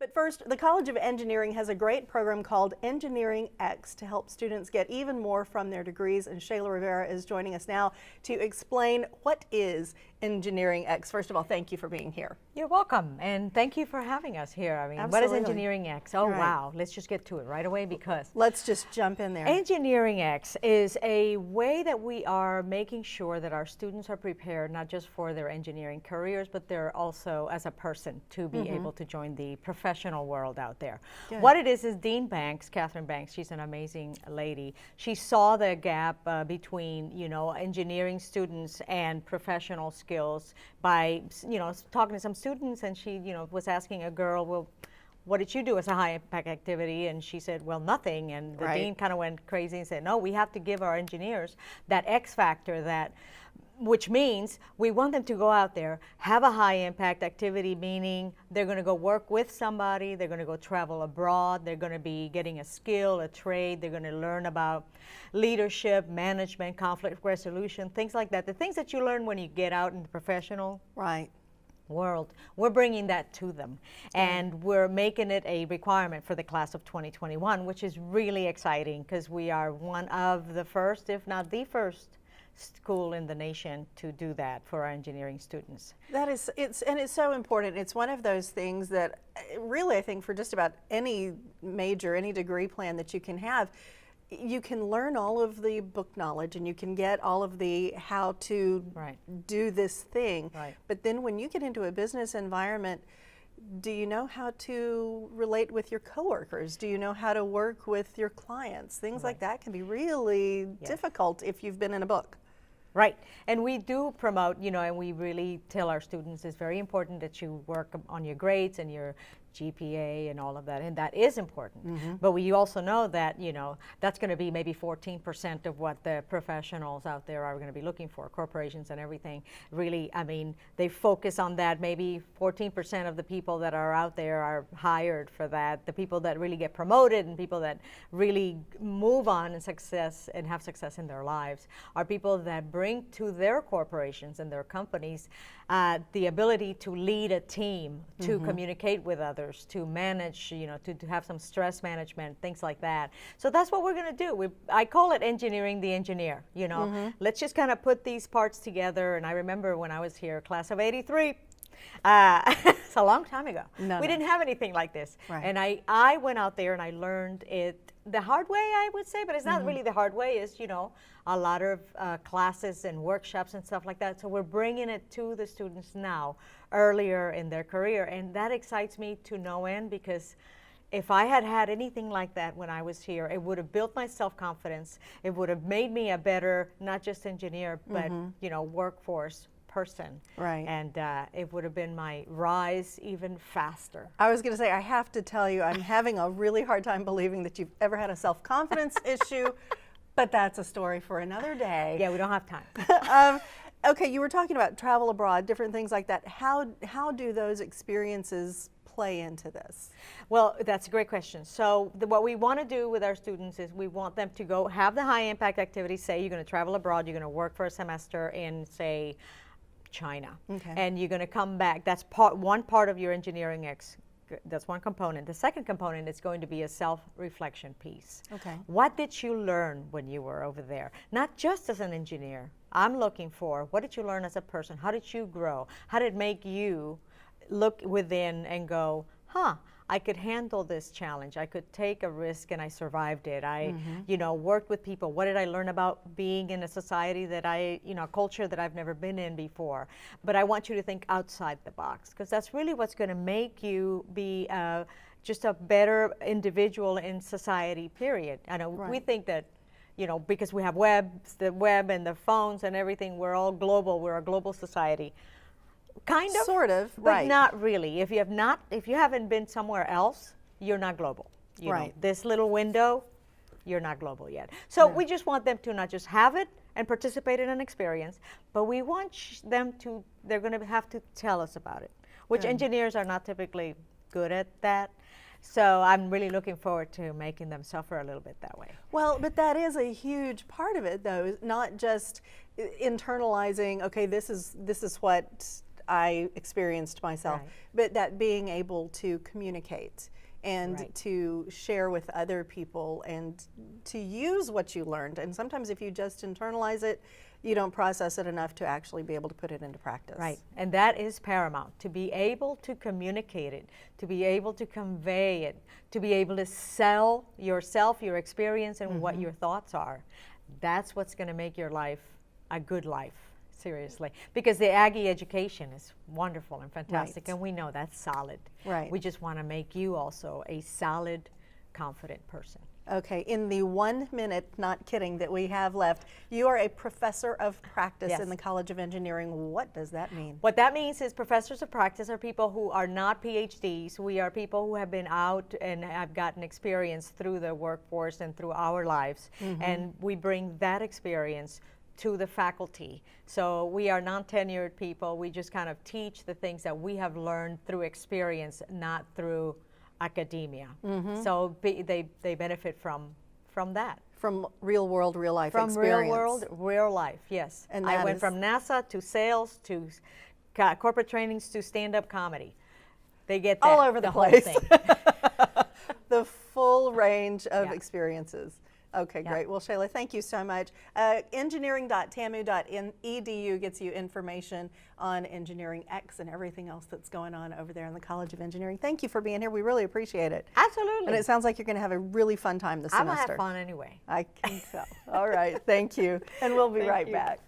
But first, the College of Engineering has a great program called Engineering X to help students get even more from their degrees. And Shayla Rivera is joining us now to explain what is Engineering X. First of all, thank you for being here. You're welcome, and thank you for having us here. I mean, Absolutely. What is Engineering X? Oh, Right. Wow. Let's just get to it right away because Let's just jump in there. Engineering X is a way that we are making sure that our students are prepared not just for their engineering careers, but they're also as a person to be able to join the professional world out there. Good. What it is Dean Banks, Catherine Banks, she's an amazing lady. She saw the gap between, engineering students and professional skills by, talking to some students, and she, was asking a girl, well, what did you do as a high impact activity? And she said, well, nothing. And the Right. dean kind of went crazy and said, no, we have to give our engineers that X factor, which means we want them to go out there, have a high impact activity, meaning they're going to go work with somebody, they're going to go travel abroad, they're going to be getting a skill, a trade, they're going to learn about leadership, management, conflict resolution, things like that. The things that you learn when you get out in the professional Right. world, we're bringing that to them, and we're making it a requirement for the class of 2021, which is really exciting because we are one of the first, if not the first, school in the nation to do that for our engineering students. That is, it's so important. It's one of those things that really, I think, for just about any major, any degree plan that you can have, you can learn all of the book knowledge and you can get all of the how to Right. do this thing. Right. But then when you get into a business environment, do you know how to relate with your coworkers? Do you know how to work with your clients? Things like that can be really difficult if you've been in a book. Right, and we do promote, and we really tell our students it's very important that you work on your grades and your GPA and all of that, and that is important. But we also know that, that's going to be maybe 14% of what the professionals out there are going to be looking for, corporations and everything. Really, I mean, they focus on that. Maybe 14% of the people that are out there are hired for that. The people that really get promoted and people that really move on and have success in their lives are people that bring to their corporations and their companies the ability to lead a team, to communicate with others, to manage, to have some stress management, things like that. So that's what we're going to do. I call it engineering the engineer. Let's just kind of put these parts together. And I remember when I was here, class of '83. It's a long time ago. We didn't have anything like this. Right. And I went out there and I learned it the hard way, I would say, but it's not really the hard way. It's, a lot of classes and workshops and stuff like that. So we're bringing it to the students now, earlier in their career. And that excites me to no end because if I had had anything like that when I was here, it would have built my self-confidence. It would have made me a better, not just engineer, but, workforce person. Right. And it would have been my rise even faster. I was going to say, I have to tell you, I'm having a really hard time believing that you've ever had a self-confidence issue, but that's a story for another day. Yeah, we don't have time. Okay, you were talking about travel abroad, different things like that. How do those experiences play into this? Well, that's a great question. So what we want to do with our students is we want them to go have the high impact activities. Say you're going to travel abroad, you're going to work for a semester in, say, China. Okay. And you're going to come back. That's one part of your Engineering X. That's one component. The second component is going to be a self-reflection piece. Okay. What did you learn when you were over there? Not just as an engineer. I'm looking for what did you learn as a person? How did you grow? How did it make you look within and go, I could handle this challenge. I could take a risk and I survived it. I, worked with people. What did I learn about being in a society that a culture that I've never been in before? But I want you to think outside the box because that's really what's going to make you be just a better individual in society, period. I know we think that, because we have the web and the phones and everything, we're all global. We're a global society. Kind of, sort of, but right. not really. If you haven't been somewhere else, you're not global. Right. This little window, you're not global yet. So we just want them to not just have it and participate in an experience, but we want them to. They're going to have to tell us about it, which engineers are not typically good at that. So I'm really looking forward to making them suffer a little bit that way. Well, but that is a huge part of it, though, not just internalizing, okay, this is what I experienced myself. Right. But that being able to communicate and Right. to share with other people and to use what you learned. And sometimes if you just internalize it, you don't process it enough to actually be able to put it into practice. Right, and that is paramount, to be able to communicate it, to be able to convey it, to be able to sell yourself, your experience, and what your thoughts are. That's what's going to make your life a good life, seriously. Because the Aggie education is wonderful and fantastic, Right. and we know that's solid. Right. We just want to make you also a solid, confident person. Okay, in the 1 minute, not kidding, that we have left, you are a professor of practice Yes. in the College of Engineering. What does that mean? What that means is professors of practice are people who are not PhDs. We are people who have been out and have gotten experience through the workforce and through our lives. And we bring that experience to the faculty. So we are non-tenured people. We just kind of teach the things that we have learned through experience, not through academia. So they benefit from that. From real world, real life From experience. real world, real life, yes. And I that went is- from NASA to sales to corporate trainings to stand-up comedy. They get that, All over the whole place. thing. The full range of Yeah. experiences. Okay, Yeah. great. Well, Shayla, thank you so much. Engineering.tamu.edu gets you information on Engineering X and everything else that's going on over there in the College of Engineering. Thank you for being here. We really appreciate it. Absolutely. And it sounds like you're going to have a really fun time this I'm gonna semester. have fun anyway. I can tell. All right. Thank you. And we'll be Thank right you. back.